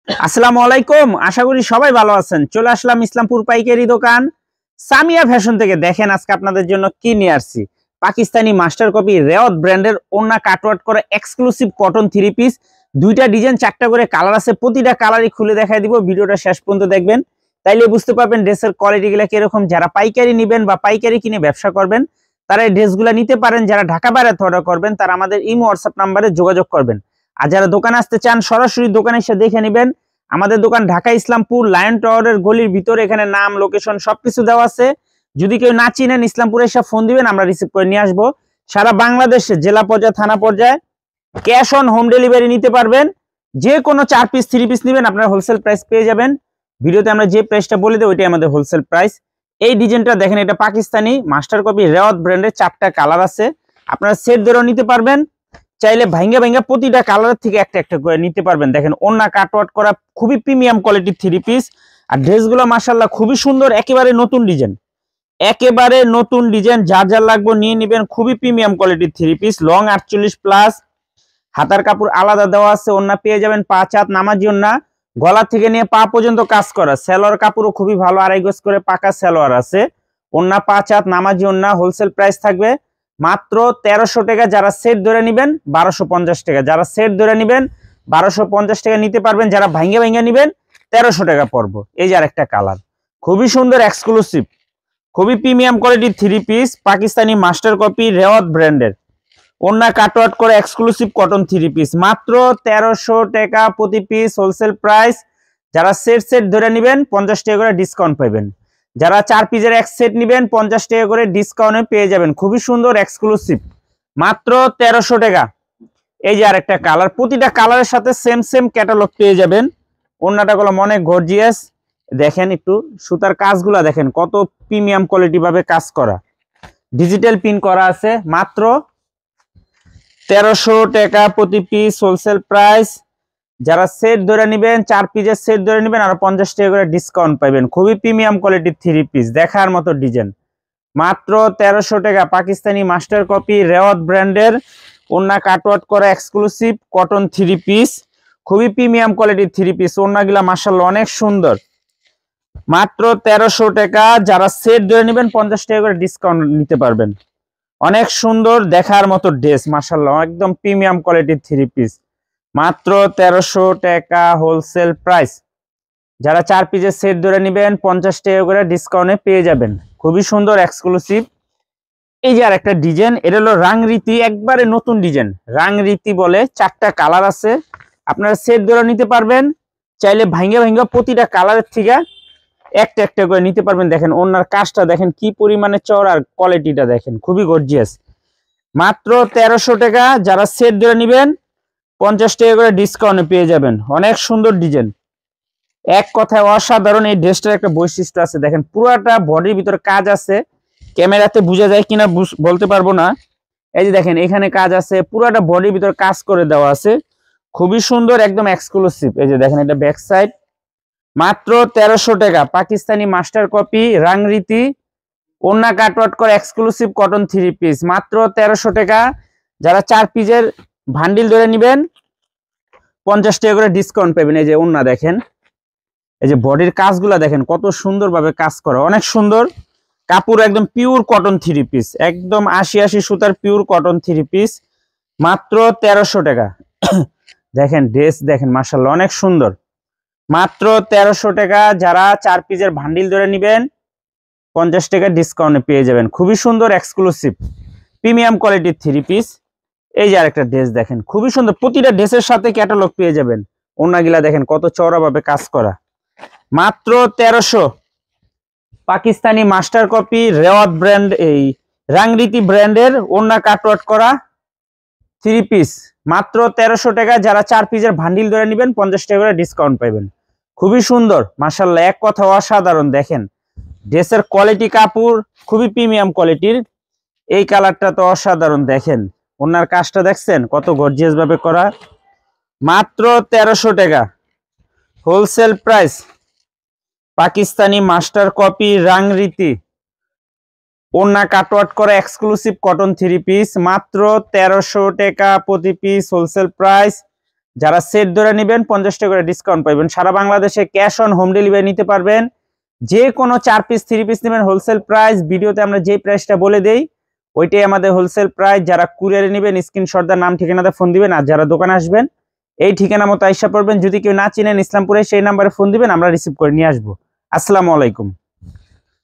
আসসালামু আলাইকুম, আশা করি সবাই ভালো আছেন। চলে আসলাম ইসলামপুর পাইকারি দোকান সামিয়া ফ্যাশন থেকে। দেখেন আজকে আপনাদের জন্য কি নিয়ে আসছি। পাকিস্তানি মাস্টার কপি রেওয়াত ব্র্যান্ডের ওন্না কাটওয়ার্ক করে এক্সক্লুসিভ কটন থ্রি পিস। দুইটা ডিজাইন, চারটা করে কালার আছে। প্রতিটা কালারই খুলে দেখাই দিব, ভিডিওটা শেষ পর্যন্ত দেখবেন, তাইলে বুঝতে পারবেন ড্রেসের কোয়ালিটিগুলো কিরকম। যারা পাইকারি নেবেন বা পাইকারি কিনে ব্যবসা করবেন তারা এই ড্রেসগুলো নিতে পারেন। যারা ঢাকা বাইরে অর্ডার করবেন তারা আমাদের ইমো হোয়াটসঅ্যাপ নাম্বারে যোগাযোগ করবেন। আর যারা দোকানে আসতে চান সরাসরি দোকানে এসে দেখে নেবেন। আমাদের দোকান ঢাকা ইসলামপুর লায়ন টাওয়ারের গলির ভিতরে, এখানে নাম, লোকেশন সবকিছু দেওয়া আছে। যদি কেউ না চিনেন ইসলামপুরে এসে ফোন দিবেন, আমরা রিসিভ করে নিয়ে আসবো। সারা বাংলাদেশে জেলা পর্যায়ে, থানা পর্যায়ে ক্যাশ অন হোম ডেলিভারি নিতে পারবেন। যে কোনো 4 পিস 3 পিস নেবেন আপনারা হোলসেল প্রাইস পেয়ে যাবেন। ভিডিওতে আমরা যে প্রাইসটা বলে দেব ওইটাই আমাদের হোলসেল প্রাইস। এই ডিজাইনটা দেখেন, এটা পাকিস্তানি মাস্টার কপি রেওয়াত ব্র্যান্ডের, 4টা কালার আছে। আপনারা সেট ধরেও নিতে পারবেন, চাইলে ভাঙ্গা ভাঙ্গা প্রতিটা কালারের থেকে একটা একটা করে নিতে পারবেন। দেখেন ওন্না কাটওয়ার্ক করা, খুবই প্রিমিয়াম কোয়ালিটির থ্রি পিস। আর ড্রেসগুলো মাশাআল্লাহ খুবই সুন্দর, একেবারে নতুন ডিজাইন, একেবারে নতুন ডিজাইন। যার যার লাগবে নিয়ে নেবেন। খুবই প্রিমিয়াম কোয়ালিটির থ্রি পিস, লং 48 প্লাস, হাতার কাপড় আলাদা দেওয়া আছে। ওন্না পেয়ে যাবেন 5 হাত নামাজি ওন্না, গলা থেকে নিয়ে পা পর্যন্ত কাজ করা। সালোয়ার কাপড়ও খুবই ভালো, 2.5 গজ করে পাকা সালোয়ার আছে। ওন্না 5 হাত নামাজি ওন্না। হোলসেল প্রাইস থাকবে মাত্র 1300 টাকা। যারা সেট ধরে নেবেন 1250 টাকা। যারা সেট ধরে নেবেন 1250 টাকা নিতে পারবেন। যারা ভাঙ্গে ভাঙ্গে নেবেন 1300 টাকা পড়বো। এই যে আরেকটা কালার, খুবই সুন্দর এক্সক্লুসিভ, খুবই প্রিমিয়াম কোয়ালিটির three piece, Pakistani master copy রেওয়াত ব্র্যান্ডের, ওন্না কাটওয়ার্ক করে এক্সক্লুসিভ কটন থ্রি পিস। মাত্র 1300 টাকা প্রতি পিস, হোলসেল প্রাইস। যারা সেট সেট ধরে নেবেন 50 টাকা করে ডিসকাউন্ট পাবেন। যারা 4 পিসের এক সেট নেবেন 50 টাকা করে ডিসকাউন্টে পেয়ে যাবেন। খুবই সুন্দর এক্সক্লুসিভ, মাত্র 1300 টাকা। এই যে আরেকটা কালার, প্রতিটা কালারের সাথে সেম সেম ক্যাটালগ পেয়ে যাবেন। ওন্নাটা গুলো মনে গর্জিয়াস। দেখেন একটু সুতার কাজগুলা দেখেন, কত প্রিমিয়াম কোয়ালিটি ভাবে কাজ করা, ডিজিটাল পিন করা আছে। মাত্র 1300 টাকা প্রতি পিস, হোলসেল প্রাইস। যারা সেট ধরে নেবেন, 4 পিসের সেট ধরে নেবেন, আর 50 টাকা করে ডিসকাউন্ট পাবেন। খুবই প্রিমিয়াম কোয়ালিটির থ্রি পিস, দেখার মতো ডিজাইন। মাত্র 1300 টাকা, পাকিস্তানি মাস্টার কপি রেওয়াত ব্র্যান্ডের ওন্না কাটওয়ার্ক করা এক্সক্লুসিভ কটন থ্রি পিস। খুবই প্রিমিয়াম কোয়ালিটির থ্রি পিস। ওন্নাগুলা মাশাআল্লাহ অনেক সুন্দর। মাত্র 1300 টাকা। যারা সেট ধরে নেবেন 50 টাকা করে ডিসকাউন্ট নিতে পারবেন। অনেক সুন্দর, দেখার মতো ড্রেস মাশাআল্লাহ, একদম প্রিমিয়াম কোয়ালিটির থ্রি পিস। মাত্র 1300 টাকা হোলসেল প্রাইস। যারা 4 পিসের সেট ধরে নেবেন 50 টাকা করে ডিসকাউন্টে পেয়ে যাবেন। খুবই সুন্দর এক্সক্লুসিভ। এই যে আরেকটা ডিজাইন, এটা হলো রাংরীতি, একবারে নতুন ডিজাইন। রাংরীতি বলে, 4টা কালার আছে। আপনারা সেট ধরে নিতে পারবেন, চাইলে ভাঙ্গা ভাঙ্গা প্রতিটা কালারের থেকে একটা একটা করে নিতে পারবেন। দেখেন ওনার কাজটা দেখেন কি পরিমাণে চওড়া, আর কোয়ালিটিটা দেখেন খুবই গর্জিয়াস। মাত্র 1300 টাকা। যারা সেট ধরে নেবেন 50 টাকা করে ডিসকাউন্টে পেয়ে যাবেন। অনেক সুন্দর ডিজাইন, এক কথায় অসাধারণ। এই ড্রেসটার একটা বৈশিষ্ট্য আছে, দেখেন পুরাটা বডির ভিতরে কাজ আছে। ক্যামেরাতে বোঝা যায় কিনা বলতে পারবো না। এই যে দেখেন এখানে কাজ আছে, পুরাটা বডির ভিতরে কাজ করে দেওয়া আছে। খুবই সুন্দর, একদম এক্সক্লুসিভ। এই যে দেখেন এটা ব্যাক সাইড। মাত্র 1300 টাকা, পাকিস্তানি মাস্টার কপি রাংরীতি ওন্না কাটওয়ার্ক করে এক্সক্লুসিভ কটন থ্রি পিস। মাত্র 1300 টাকা। যারা 4 পিসের ভান্ডিল ধরে নেবেন 50 টাকা করে ডিসকাউন্ট পাবেন। এই যে ওন্না দেখেন, এই যে বডির কাজগুলা দেখেন কত সুন্দর ভাবে কাজ করা, অনেক সুন্দর। কাপড় একদম পিওর কটন থ্রি পিস, একদম 80 সুতার পিওর কটন থ্রি পিস। মাত্র 1300 টাকা। দেখেন ড্রেস দেখেন মাশাআল্লাহ অনেক সুন্দর। মাত্র 1300 টাকা। যারা 4 পিসের ভান্ডিল ধরে নেবেন 50 টাকা ডিসকাউন্টে পেয়ে যাবেন। খুবই সুন্দর এক্সক্লুসিভ প্রিমিয়াম কোয়ালিটির থ্রি পিস। এই যে আরেকটা ড্রেস দেখেন, খুবই সুন্দর। প্রতিটা ড্রেসের সাথে ক্যাটালগ পেয়ে যাবেন। ওনাগুলা দেখেন কত চওড়া ভাবে কাজ করা। মাত্র 1300। পাকিস্তানি মাস্টার কপি রেওয়াত ব্র্যান্ড, এই রাংরীতি ব্র্যান্ডের ওন্না কাটওয়ার্ক করা থ্রি পিস। মাত্র 1300 টাকা। যারা 4 পিসের ভান্ডিল ধরে নেবেন 50 টাকা করে ডিসকাউন্ট পাবেন। খুবই সুন্দর মাশাআল্লাহ, এক কথা অসাধারণ। দেখেন ড্রেসের কোয়ালিটি, কাপড় খুবই প্রিমিয়াম কোয়ালিটির। এই কালারটা তো অসাধারণ, দেখেন ওনার কাজটা দেখছেন কত গর্জিয়াস ভাবে করা। মাত্র 1300 টাকা wholesale price. Pakistani master copy Rangreeti ওন্না কাটওয়ার্ক করা এক্সক্লুসিভ কটন থ্রি পিস। মাত্র 1300 টাকা প্রতি পিস, হোলসেল প্রাইস। যারা সেট ধরে নেবেন 50 টাকা করে ডিসকাউন্ট পাবেন। সারা বাংলাদেশে ক্যাশ অন হোম ডেলিভারি নিতে পারবেন। যে কোনো 4 পিস 3 পিস নেবেন হোলসেল প্রাইস, ভিডিওতে আমরা যে প্রাইসটা বলে দেই ওইটাই আমাদের হোলসেল প্রাইস। যারা কুরিয়ারে নেবেন স্ক্রিনশট দা নাম ঠিকানাতে ফোন দিবেন, আর যারা দোকানে আসবেন এই ঠিকানা মতো আইসা পড়বেন। যদি কেউ না চিনেন ইসলামপুরে সেই নাম্বারে ফোন দিবেন, আমরা রিসিভ করে নিয়ে আসবো। আসসালামু আলাইকুম।